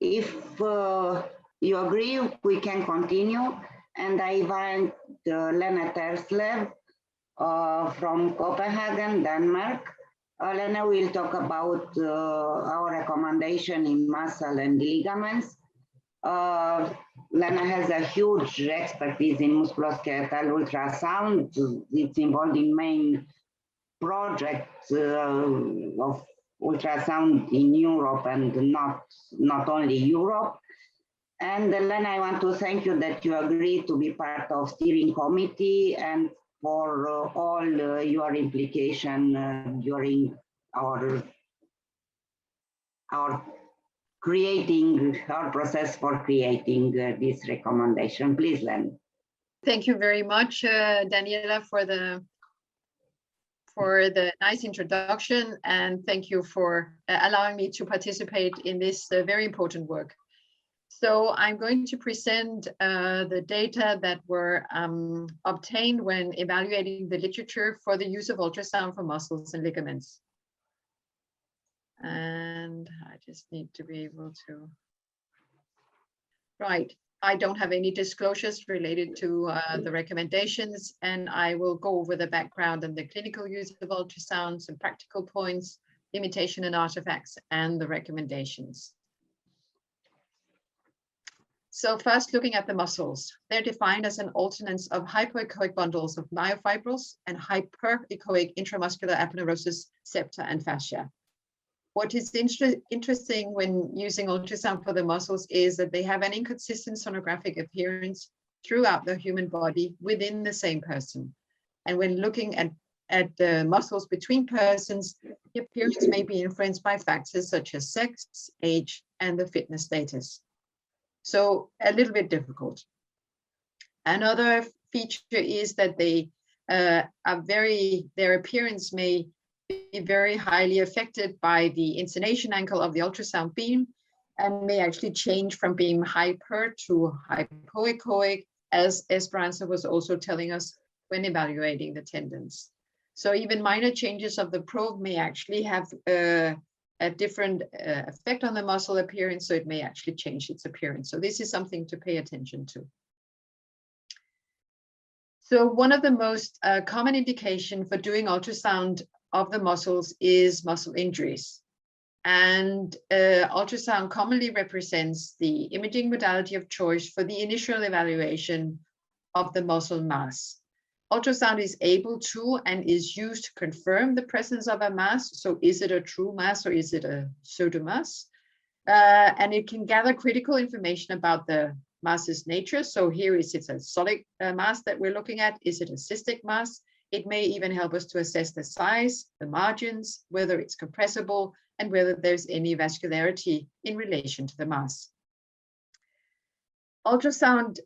If you agree, we can continue. And I invite Lena Terslev from Copenhagen, Denmark. Lena will talk about our recommendation in muscle and ligaments. Lena has a huge expertise in musculoskeletal ultrasound. It's involved in main projects of ultrasound in Europe and not only Europe. And Lena, I want to thank you that you agreed to be part of steering committee and for all your implication during our process for creating this recommendation. Please, Lena. Thank you very much, Daniela, for the nice introduction, and thank you for allowing me to participate in this very important work. So I'm going to present the data that were obtained when evaluating the literature for the use of ultrasound for muscles and ligaments. And I just need to be able to, right. I don't have any disclosures related to the recommendations, and I will go over the background and the clinical use of ultrasound, some practical points, limitation and artifacts, and the recommendations. So first, looking at the muscles, they're defined as an alternance of hypoechoic bundles of myofibrils and hyperechoic intramuscular aponeurosis, septa, and fascia. What is interesting when using ultrasound for the muscles is that they have an inconsistent sonographic appearance throughout the human body within the same person. And when looking at the muscles between persons, the appearance may be influenced by factors such as sex, age, and the fitness status. So a little bit difficult. Another feature is that they their appearance may be very highly affected by the inclination angle of the ultrasound beam and may actually change from being hyper to hypoechoic, as Esperanza was also telling us when evaluating the tendons. So even minor changes of the probe may actually have a different effect on the muscle appearance, so it may actually change its appearance. So this is something to pay attention to. So one of the most common indication for doing ultrasound of the muscles is muscle injuries. And ultrasound commonly represents the imaging modality of choice for the initial evaluation of the muscle mass. Ultrasound is able to and is used to confirm the presence of a mass. So is it a true mass or is it a pseudomass? And it can gather critical information about the mass's nature. So here is it a solid mass that we're looking at? Is it a cystic mass? It may even help us to assess the size, the margins, whether it's compressible, and whether there's any vascularity in relation to the mass. Ultrasound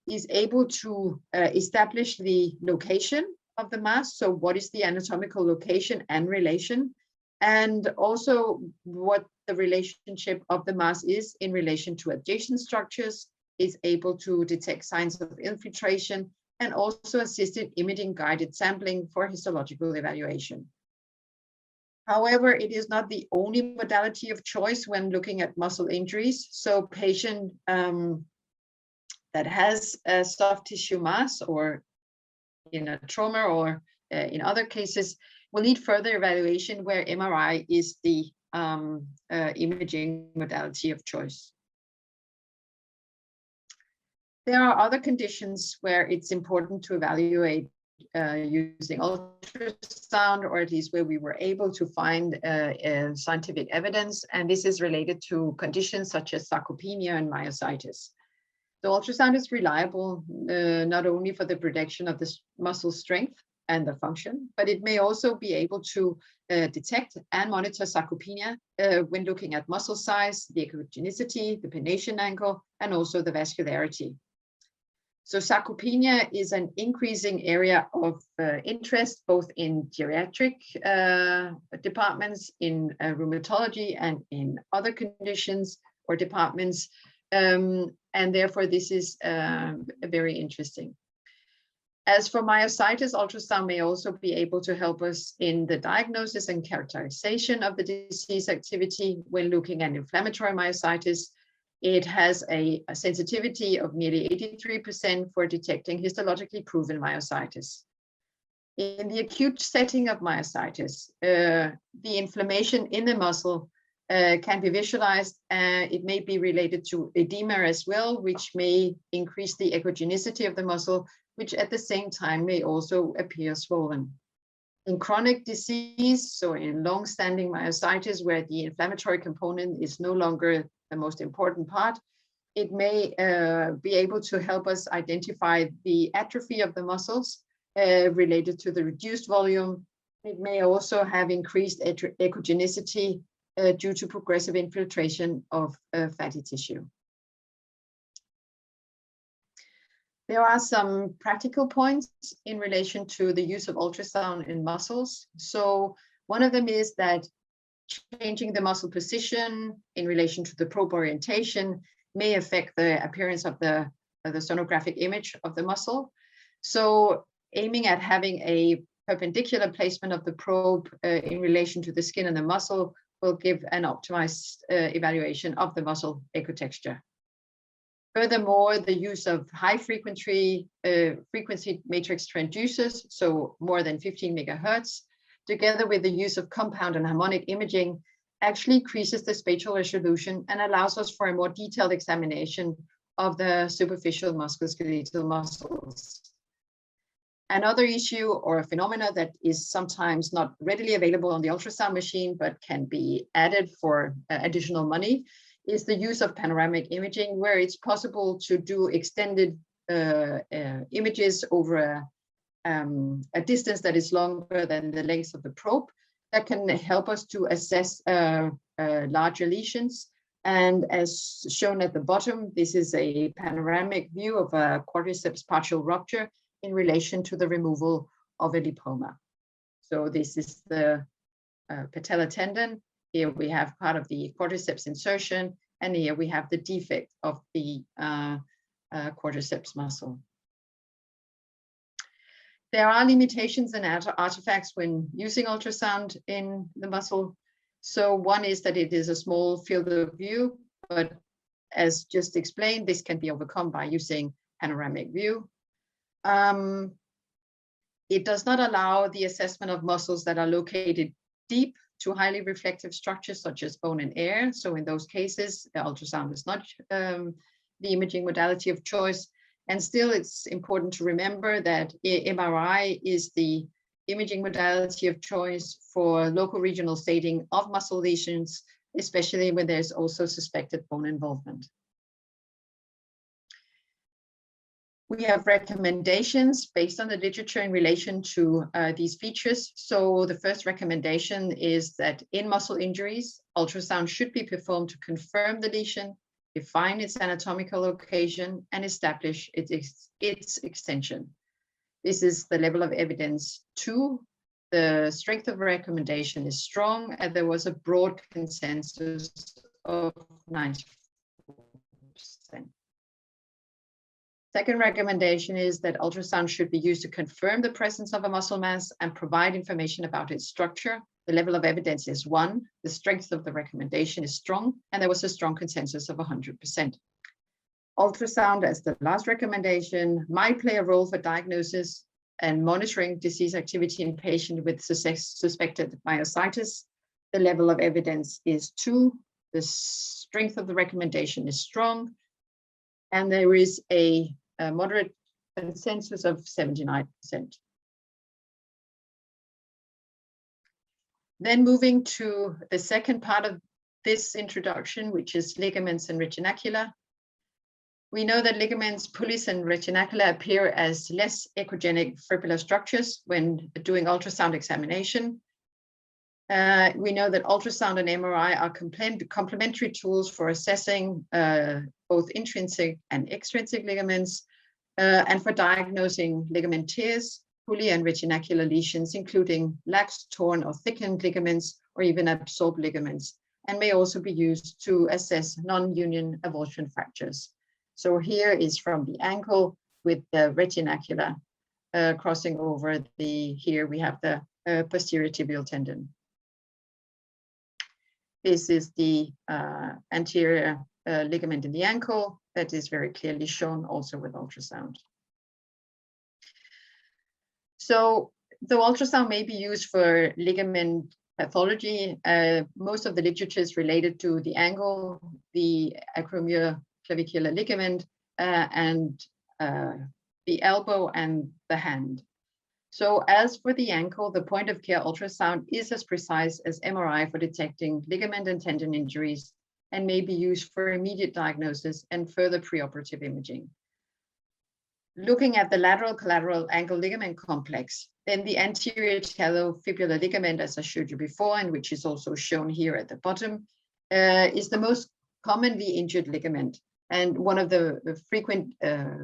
is able to establish the location of the mass. So what is the anatomical location and relation, and also what the relationship of the mass is in relation to adjacent structures, is able to detect signs of infiltration, and also assisted imaging guided sampling for histological evaluation. However, it is not the only modality of choice when looking at muscle injuries. So patient that has a soft tissue mass or in a trauma or in other cases will need further evaluation where MRI is the imaging modality of choice. There are other conditions where it's important to evaluate using ultrasound, or at least where we were able to find scientific evidence, and this is related to conditions such as sarcopenia and myositis. The ultrasound is reliable not only for the prediction of the muscle strength and the function, but it may also be able to detect and monitor sarcopenia when looking at muscle size, the echogenicity, the pennation angle, and also the vascularity. So sarcopenia is an increasing area of interest, both in geriatric departments, in rheumatology, and in other conditions or departments. And therefore, this is very interesting. As for myositis, ultrasound may also be able to help us in the diagnosis and characterization of the disease activity when looking at inflammatory myositis. It has a sensitivity of nearly 83% for detecting histologically proven myositis. In the acute setting of myositis, the inflammation in the muscle can be visualized. It may be related to edema as well, which may increase the echogenicity of the muscle, which at the same time may also appear swollen. In chronic disease, so in long-standing myositis, where the inflammatory component is no longer the most important part, it may be able to help us identify the atrophy of the muscles related to the reduced volume. It may also have increased echogenicity due to progressive infiltration of fatty tissue. There are some practical points in relation to the use of ultrasound in muscles. So one of them is that changing the muscle position in relation to the probe orientation may affect the appearance of the sonographic image of the muscle. So aiming at having a perpendicular placement of the probe in relation to the skin and the muscle will give an optimized evaluation of the muscle echotexture. Furthermore, the use of high frequency matrix transducers, so more than 15 megahertz, together with the use of compound and harmonic imaging, actually increases the spatial resolution and allows us for a more detailed examination of the superficial musculoskeletal muscles. Another issue or a phenomena that is sometimes not readily available on the ultrasound machine, but can be added for additional money, is the use of panoramic imaging, where it's possible to do extended images over a distance that is longer than the length of the probe. That can help us to assess larger lesions. And as shown at the bottom, this is a panoramic view of a quadriceps partial rupture in relation to the removal of a lipoma. So this is the patellar tendon. Here we have part of the quadriceps insertion, and here we have the defect of the quadriceps muscle. There are limitations and artifacts when using ultrasound in the muscle. So one is that it is a small field of view, but as just explained, this can be overcome by using panoramic view. It does not allow the assessment of muscles that are located deep to highly reflective structures such as bone and air. So in those cases, the ultrasound is not the imaging modality of choice. And still, it's important to remember that MRI is the imaging modality of choice for local regional staging of muscle lesions, especially when there's also suspected bone involvement. We have recommendations based on the literature in relation to these features. So the first recommendation is that in muscle injuries, ultrasound should be performed to confirm the lesion, define its anatomical location, and establish its extension. This is the level of evidence 2. The strength of recommendation is strong, and there was a broad consensus of 94%. Second recommendation is that ultrasound should be used to confirm the presence of a muscle mass and provide information about its structure. The level of evidence is 1. The strength of the recommendation is strong, and there was a strong consensus of 100%. Ultrasound, as the last recommendation, might play a role for diagnosis and monitoring disease activity in patients with suspected myositis. The level of evidence is 2. The strength of the recommendation is strong, and there is a moderate consensus of 79%. Then moving to the second part of this introduction, which is ligaments and retinacula. We know that ligaments, pulleys, and retinacula appear as less echogenic fibrillar structures when doing ultrasound examination. We know that ultrasound and MRI are complementary tools for assessing both intrinsic and extrinsic ligaments and for diagnosing ligament tears, pulley and retinacular lesions, including lax, torn, or thickened ligaments, or even absorbed ligaments, and may also be used to assess non-union avulsion fractures. So here is from the ankle with the retinacula crossing over here we have the posterior tibial tendon. This is the anterior ligament in the ankle that is very clearly shown also with ultrasound. So though ultrasound may be used for ligament pathology, most of the literature is related to the ankle, the acromioclavicular ligament, and the elbow and the hand. So as for the ankle, the point of care ultrasound is as precise as MRI for detecting ligament and tendon injuries and may be used for immediate diagnosis and further preoperative imaging. Looking at the lateral collateral ankle ligament complex, then the anterior talofibular ligament, as I showed you before, and which is also shown here at the bottom, is the most commonly injured ligament and one of the frequent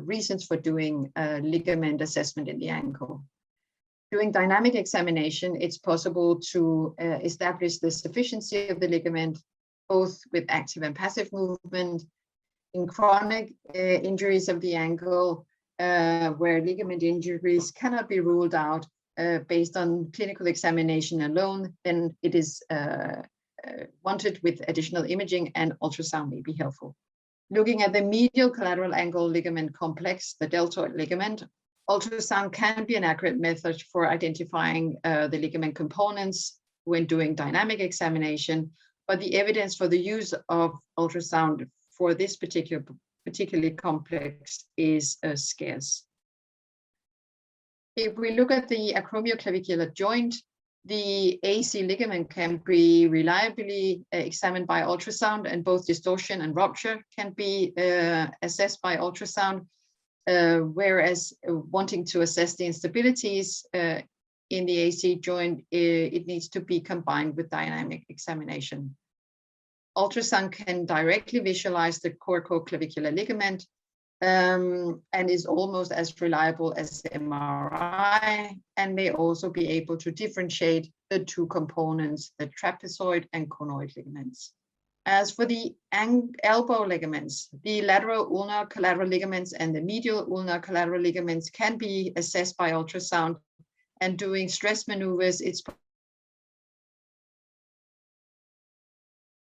reasons for doing ligament assessment in the ankle. During dynamic examination, it's possible to establish the sufficiency of the ligament, both with active and passive movement. In chronic injuries of the ankle, where ligament injuries cannot be ruled out based on clinical examination alone, then it is wanted with additional imaging, and ultrasound may be helpful. Looking at the medial collateral ankle ligament complex, the deltoid ligament, ultrasound can be an accurate method for identifying the ligament components when doing dynamic examination, but the evidence for the use of ultrasound for this particularly complex is scarce. If we look at the acromioclavicular joint, the AC ligament can be reliably examined by ultrasound, and both distortion and rupture can be assessed by ultrasound, whereas wanting to assess the instabilities in the AC joint, it needs to be combined with dynamic examination. Ultrasound can directly visualize the corticoclavicular ligament and is almost as reliable as MRI, and may also be able to differentiate the two components, the trapezoid and conoid ligaments. As for the elbow ligaments, the lateral ulnar collateral ligaments and the medial ulnar collateral ligaments can be assessed by ultrasound, and doing stress maneuvers, it's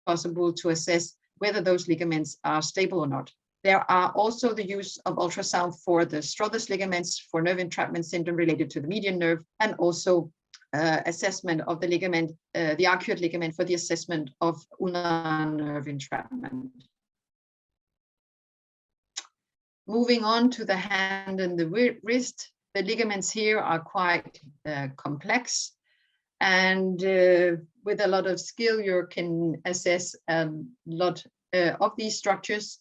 possible to assess whether those ligaments are stable or not. There are also the use of ultrasound for the Struthers ligaments for nerve entrapment syndrome related to the median nerve, and also assessment of the ligament, the arcuate ligament, for the assessment of ulnar nerve entrapment. Moving on to the hand and the wrist, the ligaments here are quite complex, and with a lot of skill, you can assess a lot of these structures.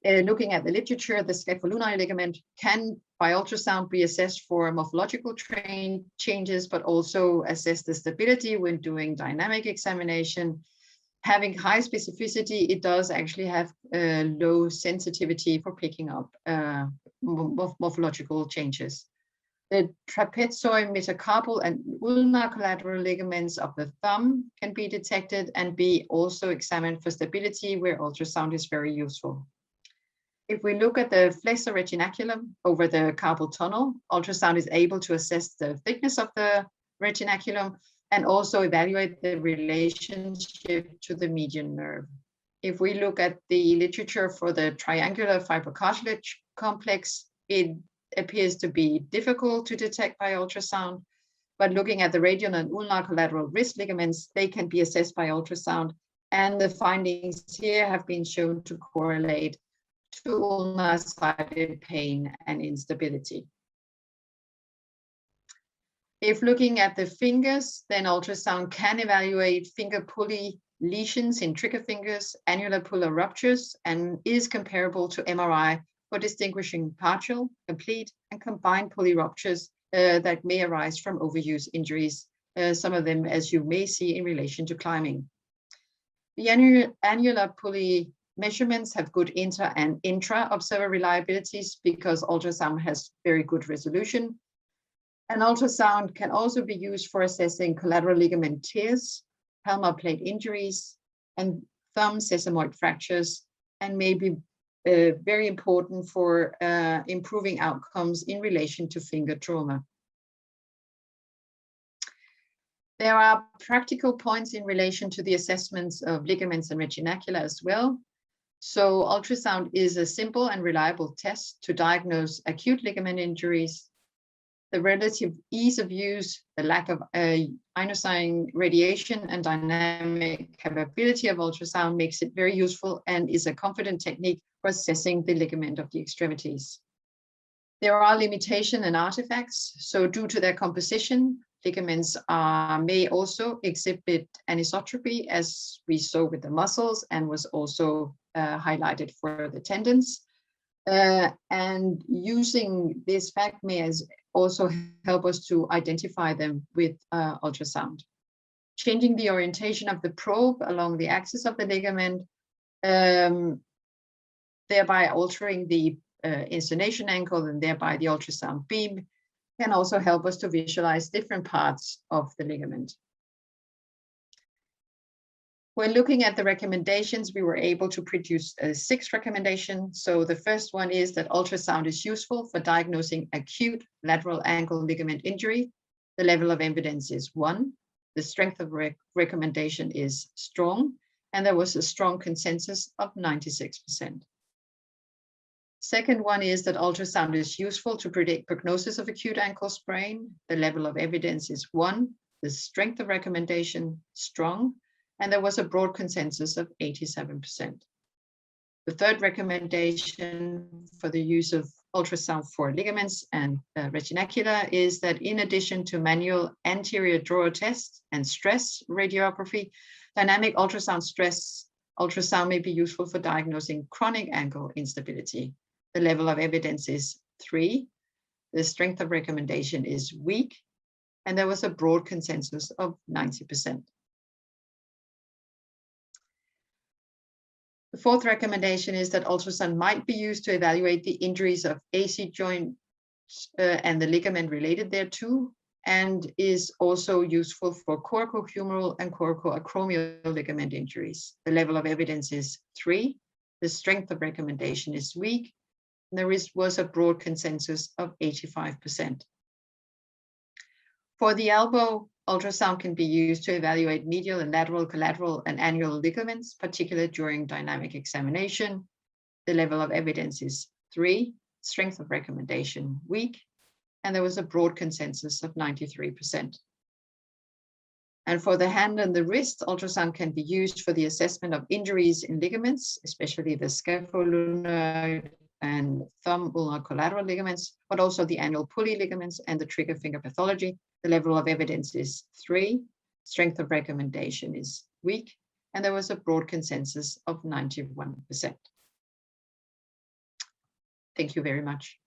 Looking at the literature, the scapholunary ligament can, by ultrasound, be assessed for morphological changes, but also assess the stability when doing dynamic examination. Having high specificity, it does actually have low sensitivity for picking up morphological changes. The trapezoid, metacarpal, and ulnar collateral ligaments of the thumb can be detected and be also examined for stability, where ultrasound is very useful. If we look at the flexor retinaculum over the carpal tunnel, ultrasound is able to assess the thickness of the retinaculum and also evaluate the relationship to the median nerve. If we look at the literature for the triangular fibrocartilage complex, it appears to be difficult to detect by ultrasound, but looking at the radial and ulnar collateral wrist ligaments, they can be assessed by ultrasound, and the findings here have been shown to correlate to ulnar-sided pain and instability. If looking at the fingers, then ultrasound can evaluate finger pulley lesions in trigger fingers, annular puller ruptures, and is comparable to MRI for distinguishing partial, complete, and combined pulley ruptures that may arise from overuse injuries, some of them, as you may see, in relation to climbing. The annular pulley measurements have good inter and intra observer reliabilities because ultrasound has very good resolution. And ultrasound can also be used for assessing collateral ligament tears, palmar plate injuries, and thumb sesamoid fractures, and may be very important for improving outcomes in relation to finger trauma. There are practical points in relation to the assessments of ligaments and retinacula as well. So ultrasound is a simple and reliable test to diagnose acute ligament injuries. The relative ease of use, the lack of ionosine radiation and dynamic capability of ultrasound makes it very useful and is a confident technique for assessing the ligament of the extremities. There are limitations and artifacts. So due to their composition, ligaments may also exhibit anisotropy, as we saw with the muscles and was also highlighted for the tendons. And using this fact may also help us to identify them with ultrasound. Changing the orientation of the probe along the axis of the ligament, thereby altering the inclination angle and thereby the ultrasound beam, can also help us to visualize different parts of the ligament. When looking at the recommendations, we were able to produce 6 recommendations. So the first one is that ultrasound is useful for diagnosing acute lateral ankle ligament injury. The level of evidence is 1. The strength of recommendation is strong, and there was a strong consensus of 96%. Second one is that ultrasound is useful to predict prognosis of acute ankle sprain. The level of evidence is 1. The strength of recommendation strong, and there was a broad consensus of 87%. The third recommendation for the use of ultrasound for ligaments and retinacula is that in addition to manual anterior drawer tests and stress radiography, dynamic ultrasound may be useful for diagnosing chronic ankle instability. The level of evidence is 3. The strength of recommendation is weak, and there was a broad consensus of 90%. The fourth recommendation is that ultrasound might be used to evaluate the injuries of AC joint and the ligament related thereto, and is also useful for coracohumeral and coracoacromial ligament injuries. The level of evidence is 3. The strength of recommendation is weak. And there was a broad consensus of 85%. For the elbow, ultrasound can be used to evaluate medial and lateral, collateral, and annual ligaments, particularly during dynamic examination. The level of evidence is 3. Strength of recommendation weak, and there was a broad consensus of 93%. And for the hand and the wrist, ultrasound can be used for the assessment of injuries in ligaments, especially the scaphoulnar and thumb ulnar collateral ligaments, but also the annual pulley ligaments and the trigger finger pathology. The level of evidence is 3. Strength of recommendation is weak, and there was a broad consensus of 91%. Thank you very much.